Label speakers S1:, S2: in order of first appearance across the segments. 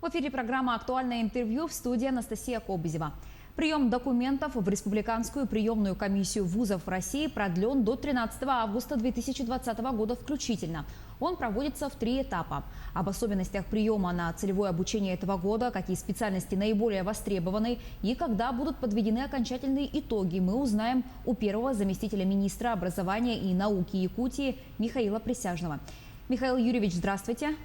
S1: В эфире программа «Актуальное интервью», в студии Анастасия Кобызева. Прием документов в Республиканскую приемную комиссию вузов России продлен до 13 августа 2020 года включительно. Он проводится в 3 этапа. Об особенностях приема на целевое обучение этого года, какие специальности наиболее востребованы и когда будут подведены окончательные итоги, мы узнаем у первого заместителя министра образования и науки Якутии Михаила Присяжного. Михаил Юрьевич, здравствуйте.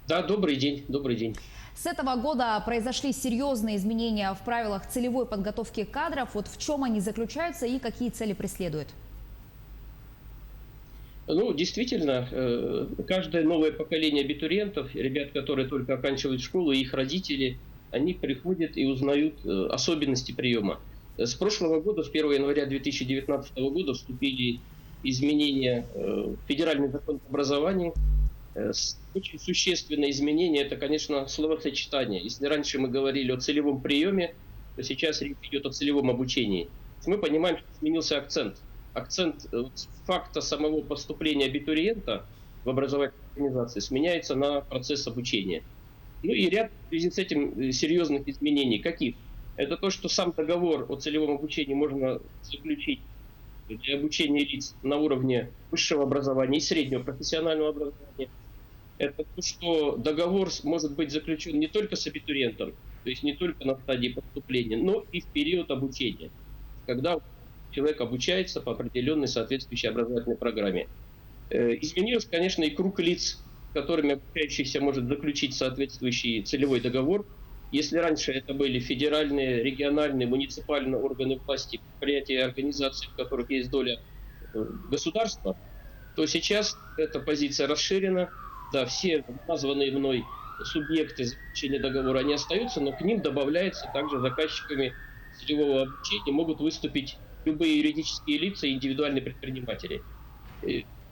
S2: Да, добрый день, добрый день.
S1: С этого года произошли серьезные изменения в правилах целевой подготовки кадров. Вот в чем они заключаются и какие цели преследуют?
S2: Ну, действительно, каждое новое поколение абитуриентов, ребят, которые только оканчивают школу, и их родители, они приходят и узнают особенности приема. С прошлого года, с 1 января 2019 года, вступили изменения в федеральный закон об образовании. Очень существенное изменение – это, конечно, словосочетание. Если раньше мы говорили о целевом приеме, то сейчас речь идет о целевом обучении. Мы понимаем, что изменился акцент. Акцент факта самого поступления абитуриента в образовательную организацию сменяется на процесс обучения. Ну и ряд в связи с этим серьезных изменений. Каких? Это то, что сам договор о целевом обучении можно заключить для обучения лиц на уровне высшего образования и среднего профессионального образования. Это то, что договор может быть заключен не только с абитуриентом, то есть не только на стадии поступления, но и в период обучения, когда человек обучается по определенной соответствующей образовательной программе. Изменился, конечно, и круг лиц, с которыми обучающийся может заключить соответствующий целевой договор. Если раньше это были федеральные, региональные, муниципальные органы власти, предприятия и организации, в которых есть доля государства, то сейчас эта позиция расширена. Да, все названные мной субъекты заключения договора, они остаются, но к ним добавляется также заказчиками целевого обучения могут выступить любые юридические лица и индивидуальные предприниматели.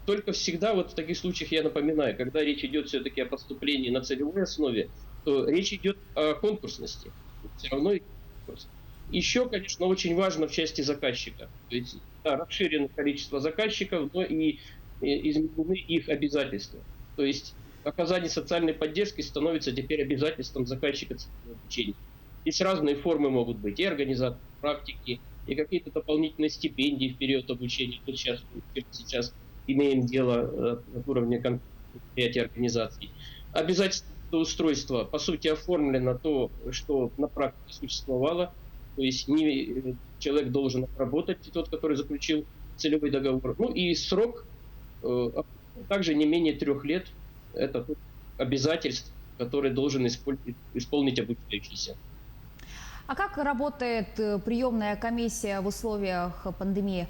S2: Только всегда вот в таких случаях я напоминаю, когда речь идет все-таки о поступлении на целевой основе, то речь идет о конкурсности. Все равно и конкурс. Еще, конечно, очень важно в части заказчика. То есть да, расширено количество заказчиков, но и изменены их обязательства. То есть оказание социальной поддержки становится теперь обязательством заказчика целевого обучения. Здесь разные формы могут быть, и организация практики, и какие-то дополнительные стипендии в период обучения. Вот сейчас имеем дело от уровня предприятий, организаций. Обязательство устройства, по сути, оформлено то, что на практике существовало. То есть человек должен работать, тот, который заключил целевой договор. Ну и срок также не менее 3 лет. Это обязательств, которые должен исполнить обучающийся.
S1: А как работает приемная комиссия в условиях пандемии?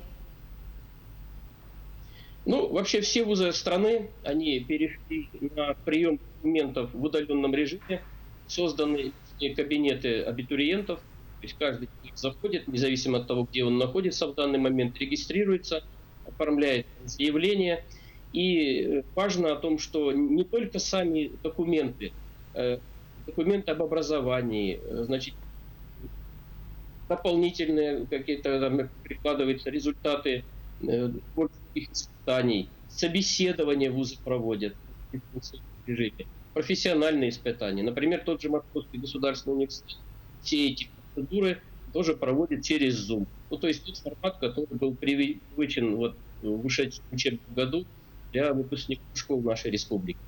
S2: Ну, вообще все вузы страны, они перешли на прием документов в удаленном режиме, созданы кабинеты абитуриентов, то есть каждый заходит, независимо от того, где он находится в данный момент, регистрируется, оформляет заявление. И важно о том, что не только сами документы, документы об образовании, значит, дополнительные какие-то там прикладываются результаты творческих испытаний, собеседования вузы проводят в режиме, профессиональные испытания. Например, тот же Московский государственный университет. Все эти процедуры тоже проводят через Zoom. Ну, то есть тот формат, который был привычен вот в ушедшем учебном году для выпускников школ нашей республики.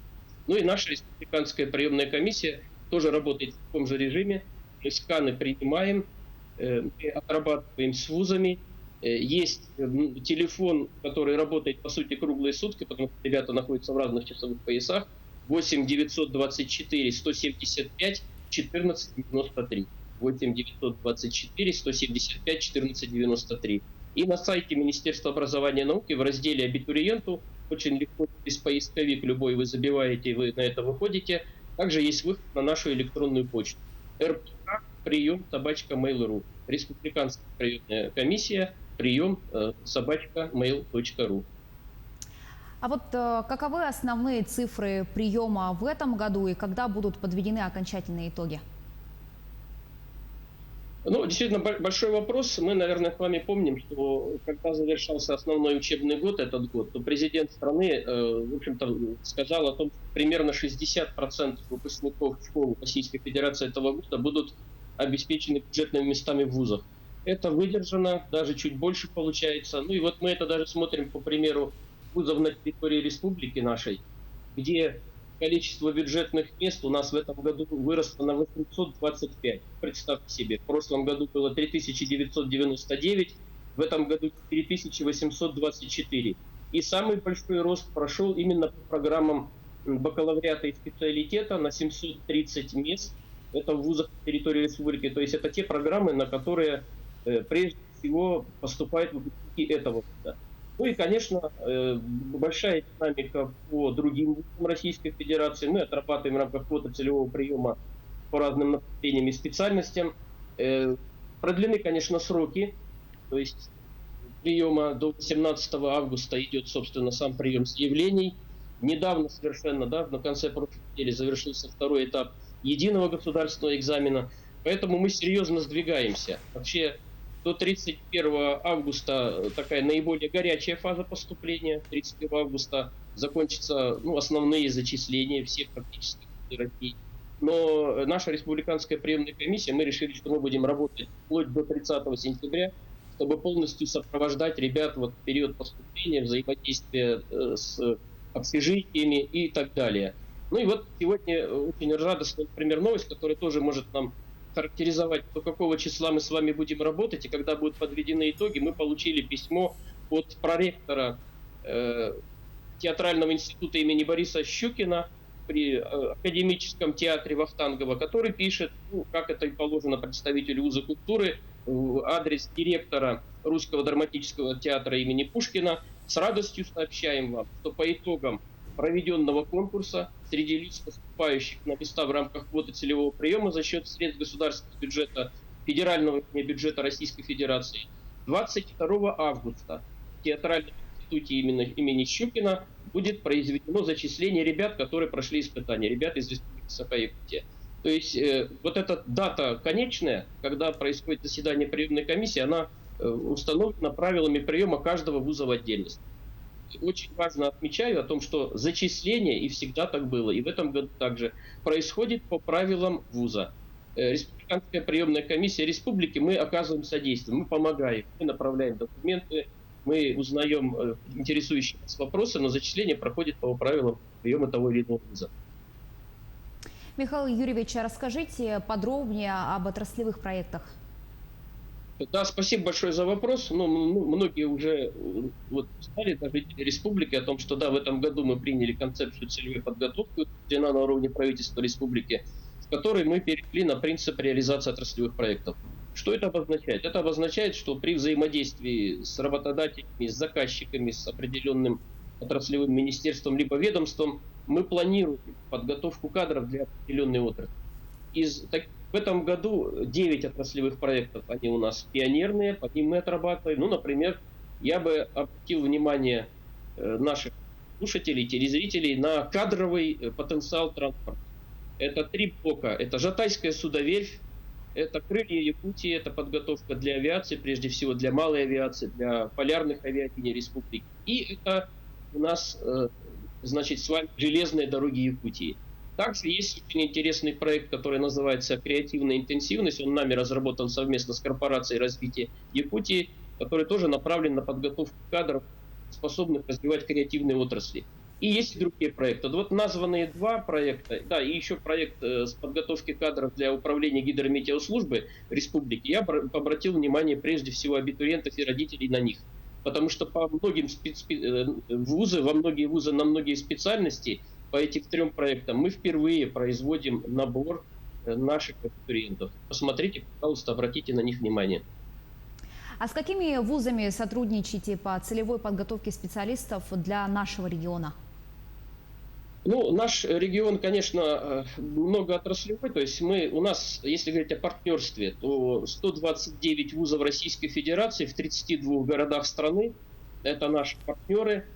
S2: Ну и наша республиканская приемная комиссия тоже работает в таком же режиме. Мы сканы принимаем, мы отрабатываем с вузами. Есть телефон, который работает, по сути, круглые сутки, потому что ребята находятся в разных часовых поясах. 8 924 175 14 93. 8 924 175 14 93. И на сайте Министерства образования и науки в разделе «Абитуриенту» очень легко через поисковик любой вы забиваете, вы на это выходите. Также есть выход на нашу электронную почту. РПК прием@mail.ru. Республиканская приемная комиссия прием@mail.ru.
S1: А вот каковы основные цифры приема в этом году и когда будут подведены окончательные итоги?
S2: Ну, действительно, большой вопрос. Мы, наверное, с вами помним, что когда завершался основной учебный год, этот год, то президент страны, в общем-то, сказал о том, что примерно 60% выпускников школ Российской Федерации этого года будут обеспечены бюджетными местами в вузах. Это выдержано, даже чуть больше получается. Ну и вот мы это даже смотрим по примеру вузов на территории республики нашей, где количество бюджетных мест у нас в этом году выросло на 825. Представьте себе, в прошлом году было 3999, в этом году 4824. И самый большой рост прошел именно по программам бакалавриата и специалитета на 730 мест. Это в вузах на территории республики. То есть это те программы, на которые прежде всего поступают выпускники этого года. Ну и, конечно, большая динамика по другим вузам Российской Федерации. Мы отрабатываем в рамках квоты целевого приема по разным направлениям и специальностям. Продлены, конечно, сроки. То есть приема до 17 августа идет, собственно, сам прием заявлений. Недавно совершенно, на конце прошлой недели завершился второй этап единого государственного экзамена. Поэтому мы серьезно сдвигаемся. Вообще, до 31 августа такая наиболее горячая фаза поступления. 31 августа закончатся основные зачисления всех практически России. Но наша республиканская приемная комиссия, мы решили, что мы будем работать вплоть до 30 сентября, чтобы полностью сопровождать ребят в период поступления, взаимодействия с общежитиями и так далее. Ну и вот сегодня очень радостная, например, новость, которая тоже может нам характеризовать, до какого числа мы с вами будем работать, и когда будут подведены итоги. Мы получили письмо от проректора театрального института имени Бориса Щукина при академическом театре Вахтангова, который пишет, как это и положено представителю вуза культуры, в адрес директора Русского драматического театра имени Пушкина. С радостью сообщаем вам, что по итогам проведенного конкурса среди лиц, поступающих на места в рамках квоты целевого приема за счет средств государственного бюджета, федерального бюджета Российской Федерации, 22 августа в театральном институте имени Щукина будет произведено зачисление ребят, которые прошли испытания, ребят из Республики Саха-Якутия. То есть вот эта дата конечная, когда происходит заседание приемной комиссии, она установлена правилами приема каждого вуза в отдельности. Очень важно отмечаю о том, что зачисление, и всегда так было, и в этом году также, происходит по правилам вуза. Республиканская приемная комиссия республики, мы оказываем содействие, мы помогаем, мы направляем документы, мы узнаем интересующие нас вопросы, но зачисление проходит по правилам приема того или иного вуза.
S1: Михаил Юрьевич, расскажите подробнее об отраслевых проектах.
S2: Да, спасибо большое за вопрос. Многие уже знали, даже жители республики, о том, что в этом году мы приняли концепцию целевой подготовки на уровне правительства республики, с которой мы перешли на принцип реализации отраслевых проектов. Что это обозначает? Это обозначает, что при взаимодействии с работодателями, с заказчиками, с определенным отраслевым министерством либо ведомством, мы планируем подготовку кадров для определенной отрасли. В этом году 9 отраслевых проектов, они у нас пионерные, по ним мы отрабатываем. Например, я бы обратил внимание наших слушателей, телезрителей на кадровый потенциал транспорта. Это 3 блока. Это Жатайская судоверфь, это крылья Якутии, это подготовка для авиации, прежде всего для малой авиации, для полярных авиалиний республики. И это у нас, с вами железные дороги Якутии. Также есть очень интересный проект, который называется «Креативная интенсивность». Он нами разработан совместно с корпорацией развития Якутии, который тоже направлен на подготовку кадров, способных развивать креативные отрасли. И есть и другие проекты. Названные 2 проекта, и еще проект с подготовки кадров для управления гидрометеослужбы республики, я обратил внимание прежде всего абитуриентов и родителей на них. Потому что по многим во многие вузы на многие специальности по этим 3 проектам мы впервые производим набор наших абитуриентов. Посмотрите, пожалуйста, обратите на них внимание.
S1: А с какими вузами сотрудничаете по целевой подготовке специалистов для нашего региона?
S2: Наш регион, конечно, многоотраслевой. То есть у нас, если говорить о партнерстве, то 129 вузов Российской Федерации в 32 городах страны. Это наши партнеры.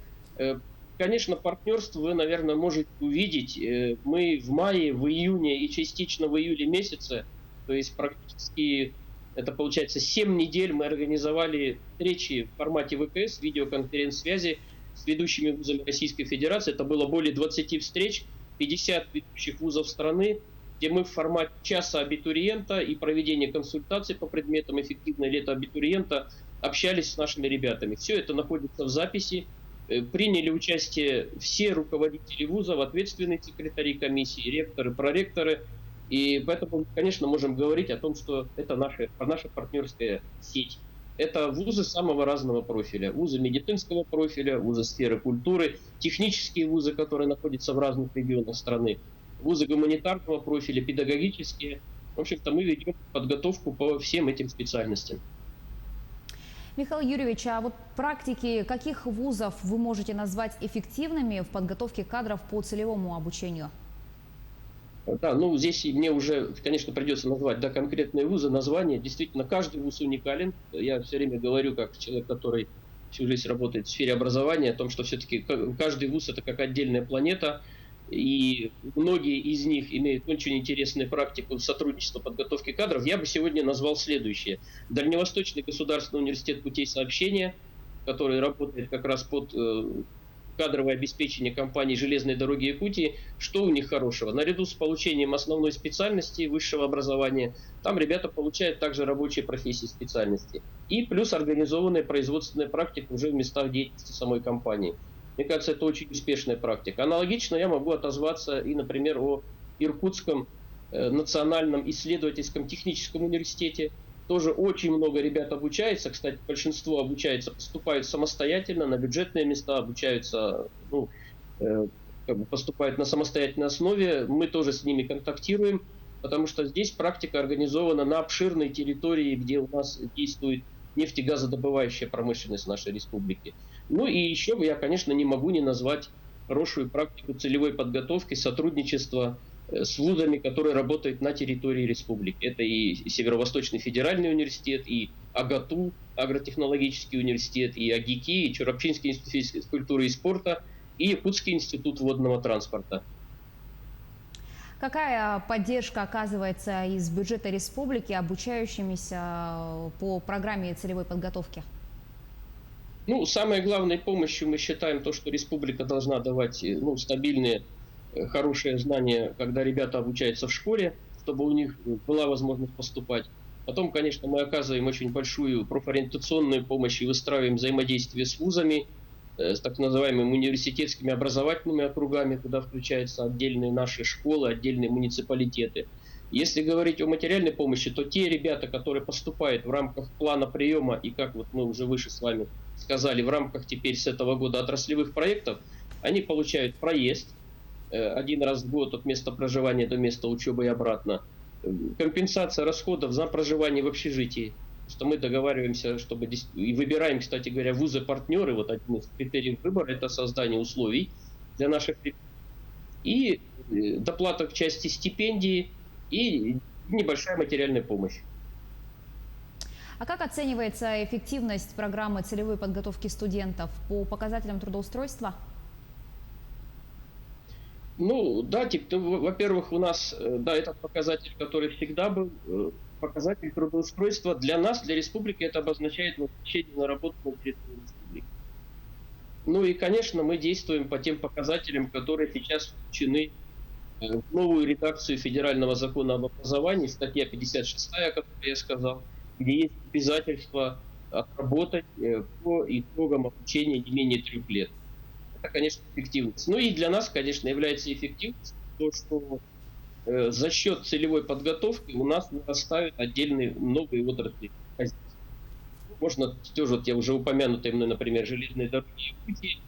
S2: Конечно, партнерство вы, наверное, можете увидеть. Мы в мае, в июне и частично в июле месяце, то есть практически Это получается 7 недель мы организовали встречи в формате ВКС, видеоконференц-связи с ведущими вузами Российской Федерации. Это было более 20 встреч, 50 ведущих вузов страны, где мы в формате часа абитуриента и проведения консультаций по предметам «Эффективное лето абитуриента» общались с нашими ребятами. Все это находится в записи. Приняли участие все руководители вузов, ответственные секретари комиссии, ректоры, проректоры. И поэтому, конечно, можем говорить о том, что это наша партнерская сеть. Это вузы самого разного профиля. Вузы медицинского профиля, вузы сферы культуры, технические вузы, которые находятся в разных регионах страны, вузы гуманитарного профиля, педагогические. В общем-то, мы ведем подготовку по всем этим специальностям.
S1: Михаил Юрьевич, а вот практики каких вузов вы можете назвать эффективными в подготовке кадров по целевому обучению?
S2: Да, ну здесь мне уже, конечно, придется назвать конкретные вузы, названия. Действительно, каждый вуз уникален. Я все время говорю, как человек, который всю жизнь работает в сфере образования, о том, что все-таки каждый вуз – это как отдельная планета. И многие из них имеют очень интересную практику сотрудничества подготовки кадров. Я бы сегодня назвал следующее. Дальневосточный государственный университет путей сообщения, который работает как раз под кадровое обеспечение компании «Железные дороги Якутии». Что у них хорошего? Наряду с получением основной специальности высшего образования, там ребята получают также рабочие профессии специальности. И плюс организованная производственная практика уже в местах деятельности самой компании. Мне кажется, это очень успешная практика. Аналогично я могу отозваться и, например, о Иркутском национальном исследовательском техническом университете. Тоже очень много ребят обучается. Кстати, большинство обучается, поступают самостоятельно на бюджетные места, обучаются, поступают на самостоятельной основе. Мы тоже с ними контактируем, потому что здесь практика организована на обширной территории, где у нас действует нефтегазодобывающая промышленность нашей республики. Ну и еще я, конечно, не могу не назвать хорошую практику целевой подготовки, сотрудничества с вузами, которые работают на территории республики. Это и Северо-Восточный федеральный университет, и АГАТУ, агротехнологический университет, и АГИКИ, и Чурапчинский институт физической культуры и спорта, и Якутский институт водного транспорта.
S1: Какая поддержка оказывается из бюджета республики обучающимися по программе целевой подготовки?
S2: Ну, самой главной помощью мы считаем то, что республика должна давать стабильные, хорошие знания, когда ребята обучаются в школе, чтобы у них была возможность поступать. Потом, конечно, мы оказываем очень большую профориентационную помощь и выстраиваем взаимодействие с вузами, с так называемыми университетскими образовательными округами, куда включаются отдельные наши школы, отдельные муниципалитеты. Если говорить о материальной помощи, то те ребята, которые поступают в рамках плана приема и, как вот мы уже выше с вами сказали, в рамках теперь с этого года отраслевых проектов, они получают проезд один раз в год от места проживания до места учебы и обратно, компенсация расходов за проживание в общежитии, что мы договариваемся, чтобы и выбираем, кстати говоря, вузы-партнеры. Вот один из критериев выбора – это создание условий для наших ребят. И доплата к части стипендии, и небольшая материальная помощь.
S1: А как оценивается эффективность программы целевой подготовки студентов по показателям трудоустройства?
S2: Ну, да, во-первых, у нас, этот показатель, который всегда был, показатель трудоустройства для нас, для республики, это обозначает возвращение на работу на территории республики. Ну и, конечно, мы действуем по тем показателям, которые сейчас включены в новую редакцию федерального закона об образовании, статья 56, о которой я сказал, где есть обязательство отработать по итогам обучения не менее 3 лет. Это, конечно, эффективность. Ну и для нас, конечно, является эффективностью то, что за счет целевой подготовки у нас нарастают отдельные новые отрасли. Можно тоже, я уже упомянутые мной, например, железные дороги Якутии,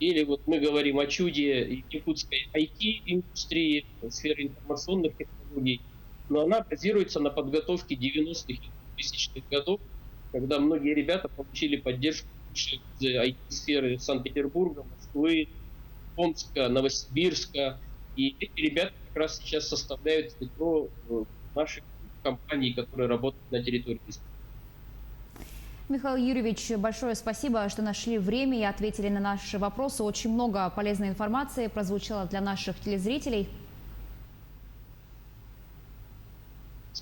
S2: или вот мы говорим о чуде якутской IT-индустрии, сферы информационных технологий, но она базируется на подготовке 90-х и 2000-х годов, когда многие ребята получили поддержку из IT-сферы Санкт-Петербурга, Москвы, Омска, Новосибирска. И эти ребята как раз сейчас составляют ядро наших компаний, которые работают на территории республики.
S1: Михаил Юрьевич, большое спасибо, что нашли время и ответили на наши вопросы. Очень много полезной информации прозвучало для наших телезрителей.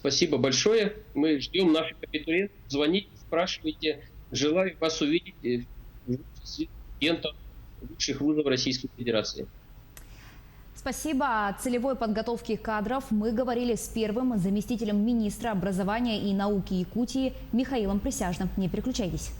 S2: Спасибо большое. Мы ждем наших абитуриентов. Звоните, спрашивайте. Желаю вас увидеть в числе студентов лучших вузов Российской Федерации.
S1: Спасибо. О целевой подготовке кадров мы говорили с первым заместителем министра образования и науки Якутии Михаилом Присяжным. Не переключайтесь.